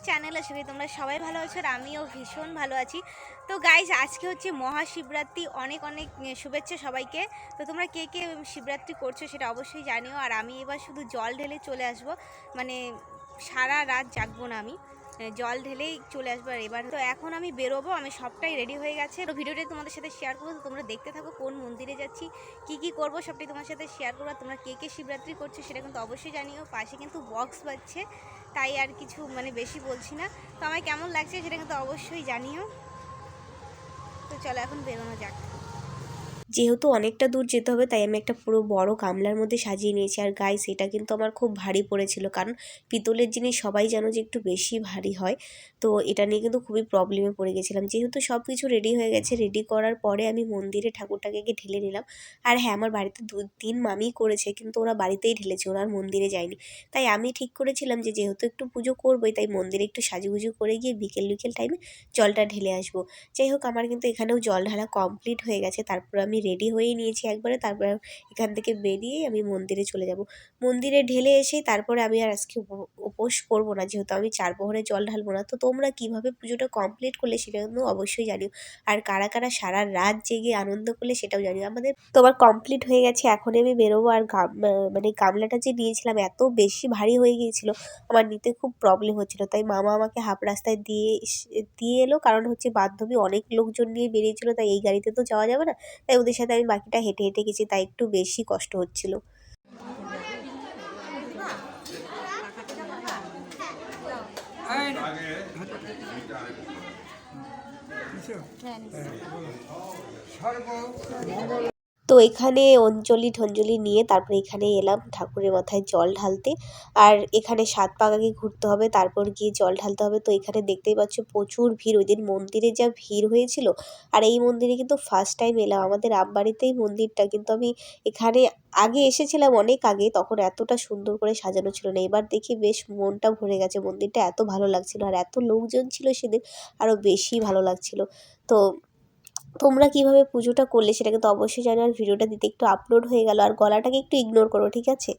Channel আশা করি তোমরা সবাই ভালো আছো আর আমিও ভীষণ ভালো আছি। তো গাইজ আজকে হচ্ছে মহাশিবরাত্রি, অনেক অনেক শুভেচ্ছা সবাইকে। তো তোমরা কে কে শিবরাত্রি করছো সেটা অবশ্যই জানিও। আর আমি এবার শুধু জল ঢেলে চলে আসবো, মানে সারা রাত জাগবো না, আমি জল ঢেলেই চলে আসবো। আর এবার তো এখন আমি বেরোবো, আমি সবটাই রেডি হয়ে গেছে। তো ভিডিওটাই তোমাদের সাথে শেয়ার করবো, তো তোমরা দেখতে থাকো কোন মন্দিরে যাচ্ছি, কি করবো সবটাই তোমার সাথে শেয়ার করবো। তোমরা কে কে শিবরাত্রি করছো সেটা কিন্তু অবশ্যই জানিও। পাশে কিন্তু বক্স বাজছে, তাই আর কিছু বেশি বলছি না। তো আমার কেমন লাগছে সেটা কিন্তু অবশ্যই জানিও। তো চলো এখন বেরোনো যাক। যেহেতু অনেকটা দূর যেতে হবে তাই আমি একটা পুরো বড় গামলার মধ্যে সাজিয়ে নিয়েছি। আর গাইস এটা কিন্তু আমার খুব ভারী পড়েছিল, কারণ পিতলের জিনিস সবাই জানো যে একটু বেশি ভারী হয়। তো এটা নিয়ে কিন্তু খুবই প্রবলেমে পড়ে গেছিলাম। যেহেতু সব কিছু রেডি হয়ে গেছে, রেডি করার পরে আমি মন্দিরে ঠাকুরটাকে গিয়ে ঢেলে নিলাম। আর হ্যাঁ, আমার বাড়িতে 2-3 মামি করেছে, কিন্তু ওরা বাড়িতেই ঢেলেছে, ওরা আর মন্দিরে যায়নি। তাই আমি ঠিক করেছিলাম যে যেহেতু একটু পুজো করবোই, তাই মন্দিরে একটু সাজুগুজু করে গিয়ে বিকেল টাইমে জলটা ঢেলে আসবো। যাই হোক, আমার কিন্তু এখানেও জল ঢালা কমপ্লিট হয়ে গেছে। তারপর আমি রেডি হয়েই নিয়েছি একবারে। তারপর এখান থেকে বেরিয়ে আমি মন্দিরে চলে যাব। মন্দিরে ঢেলে এসেই তারপরে আমি আর আজকে উপোস করবো না, যেহেতু আমি 4 প্রহরে জল ঢালবো না। তো তোমরা কিভাবে পুজোটা কমপ্লিট করলে সেটা কিন্তু অবশ্যই জানিও। আর কারা কারা সারা রাত জেগে আনন্দ করলে সেটাও জানিও। আমাদের তোমার কমপ্লিট হয়ে গেছে, এখন আমি বেরোবো। আর মানে গামলাটা যে নিয়েছিলাম এত বেশি ভারী হয়ে গিয়েছিল, আমার নিতে খুব প্রবলেম হচ্ছিল। তাই মামা আমাকে হাফ রাস্তায় দিয়ে এলো, কারণ হচ্ছে বান্ধবী অনেক লোকজন নিয়ে বেরিয়েছিল, তাই এই গাড়িতে তো যাওয়া যাবে না। তাই ওদের সাথে আমি বাকিটা হেঁটে হেঁটে গেছি, তাই একটু বেশি কষ্ট হচ্ছিল। তো এখানে অঞ্জলি ঠঞ্জলি নিয়ে তারপরে এখানে এলাম ঠাকুরের মাথায় জল ঢালতে। আর এখানে 7 পাক আগে ঘুরতে হবে, তারপর গিয়ে জল ঢালতে হবে। তো এখানে দেখতেই পাচ্ছ প্রচুর ভিড়, ওই দিন মন্দিরে যা ভিড় হয়েছিল। আর এই মন্দিরে কিন্তু ফার্স্ট টাইম এলাম, আমাদের আমবাড়িতেই মন্দিরটা, কিন্তু আমি এখানে আগে এসেছিলাম অনেক আগে, তখন এতটা সুন্দর করে সাজানো ছিল না। এবার দেখি বেশ মনটা ভরে গেছে, মন্দিরটা এত ভালো লাগছিল। আর এত লোকজন ছিল সেদিন, আরও বেশি ভালো লাগছিল। তো তোমরা কিভাবে পুজোটা করলে সেটা কিন্তু অবশ্যই জানো। আর ভিডিওটা দিতে একটু আপলোড হয়ে গেল, আর গলাটাকে একটু ইগনোর করো, ঠিক আছে?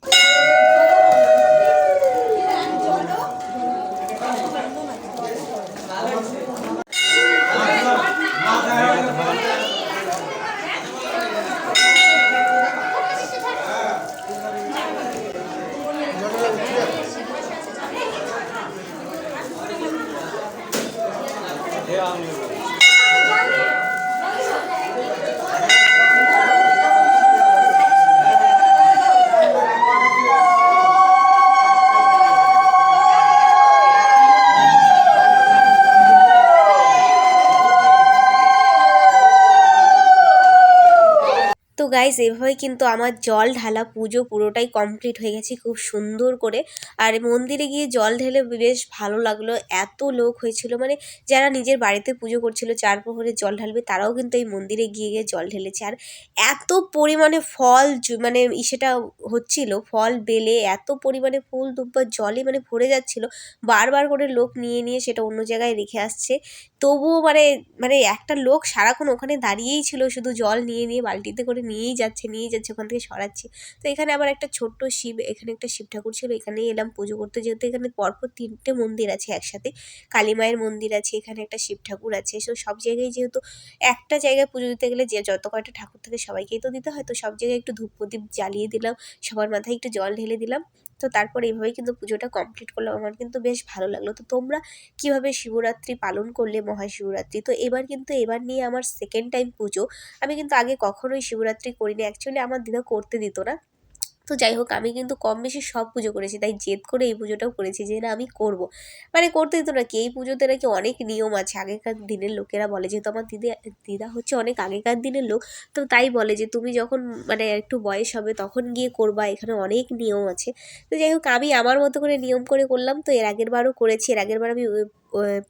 তো গাইস এভাবেই কিন্তু আমার জল ঢালা পুজো পুরোটাই কমপ্লিট হয়ে গেছে খুব সুন্দর করে। আর মন্দিরে গিয়ে জল ঢেলে বেশ ভালো লাগলো, এত লোক হয়েছিল। মানে যারা নিজের বাড়িতে পুজো করছিল 4 প্রহরে জল ঢালবে, তারাও কিন্তু এই মন্দিরে গিয়ে গিয়ে জল ঢেলেছে। আর এত পরিমাণে ফল মানে সেটা হচ্ছিল, ফল বেলে এত পরিমাণে ফুল দুব্বা জলে ভরে যাচ্ছিল। বারবার করে লোক নিয়ে নিয়ে সেটা অন্য জায়গায় রেখে আসছে। তবুও মানে একটা লোক সারাক্ষণ ওখানে দাঁড়িয়েই ছিল, শুধু জল নিয়ে নিয়ে বালতিতে করে নিয়েই যাচ্ছে ওখান থেকে সরাচ্ছে। তো এখানে আবার একটা ছোট্ট শিব, এখানে একটা শিব ঠাকুর ছিল, এখানেই এলাম পুজো করতে। যেহেতু এখানে পরপর 3টে মন্দির আছে একসাথে, কালী মায়ের মন্দির আছে, এখানে একটা শিব ঠাকুর আছে। সব জায়গায় যেহেতু একটা জায়গায় পুজো দিতে গেলে যে যত কয়টা ঠাকুর থাকে সবাইকেই তো দিতে হয়, তো সব জায়গায় একটু ধূপ প্রদীপ জ্বালিয়ে দিলাম, সবার মাথায় একটু জল ঢেলে দিলাম। তো তারপর এইভাবেই কিন্তু পুজোটা কমপ্লিট করলাম। আমার কিন্তু বেশ ভালো লাগলো। তো তোমরা কিভাবে শিবরাত্রি পালন করলে, মহাশিবরাত্রি? তো এবার নিয়ে আমার সেকেন্ড টাইম পুজো। আমি কিন্তু আগে কখনোই শিবরাত্রি করিনি, অ্যাকচুয়ালি আমার দিদা করতে দিত না। তো যাই হোক, আমি কিন্তু কম বেশি সব পুজো করেছি, তাই জেদ করে এই পুজোটাও করেছি যে না আমি করব। করতে দিত না কি, এই পুজোতে নাকি অনেক নিয়ম আছে। আগেকার দিনের লোকেরা বলে, যেহেতু আমার দিদা হচ্ছে অনেক আগেকার দিনের লোক, তো তাই বলে যে তুমি যখন একটু বয়স হবে তখন গিয়ে করবা, এখানে অনেক নিয়ম আছে। তো যাই হোক, আমি আমার মতো করে নিয়ম করে করলাম। তো এর আগের বারও করেছি, এর আগের বার আমি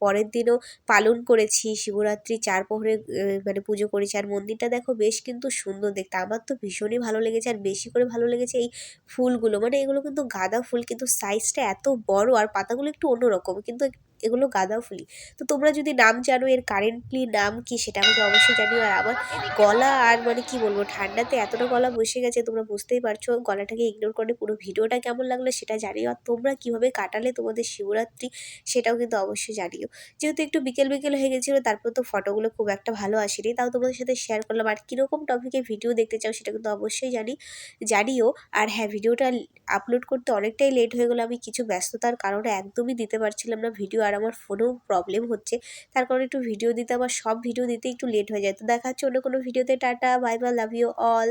পরের দিনও পালন করেছি শিবরাত্রি 4 প্রহরে পুজো করেছি। আর মন্দিরটা দেখো বেশ কিন্তু সুন্দর দেখতে, আমার তো ভীষণই ভালো লেগেছে। আর বেশি করে ভালো লেগেছে এই ফুলগুলো, এগুলো কিন্তু গাঁদা ফুল, কিন্তু সাইজটা এত বড় আর পাতাগুলো একটু অন্যরকম, কিন্তু এগুলো গাঁদা ফুলই। তো তোমরা যদি নাম জানো এর কারেন্টলি নাম কি সেটা আমাকে অবশ্যই জানিও। আর আমার গলা আর মানে কি বলবো, ঠান্ডাতে এতটা গলা বসে গেছে তোমরা বুঝতেই পারছো, গলাটাকে ইগনোর করে পুরো ভিডিওটা কেমন লাগলো সেটা জানিও। আর তোমরা কীভাবে কাটালে তোমাদের শিবরাত্রি সেটাও কিন্তু অবশ্যই জানিও। যেহেতু একটু বিকেল বিকেল হয়ে গেছিলো, তারপর তো ফটোগুলো খুব একটা ভালো আসেনি, তাও তোমাদের সাথে শেয়ার করলাম। আর কীরকম টপিকে ভিডিও দেখতে চাও সেটা কিন্তু অবশ্যই জানিও। আর হ্যাঁ, ভিডিওটা আপলোড করতে অনেকটাই লেট হয়ে গেলো, আমি কিছু ব্যস্ততার কারণে একদমই দিতে পারছিলাম না ভিডিও। আর আমার ফোনেও প্রবলেম হচ্ছে, তার কারণে একটু ভিডিও দিতে, আমার সব ভিডিও দিতে একটু লেট হয়ে যায়। তো দেখা হচ্ছে অন্য কোনো ভিডিওতে। Tata, bye bye, love you all.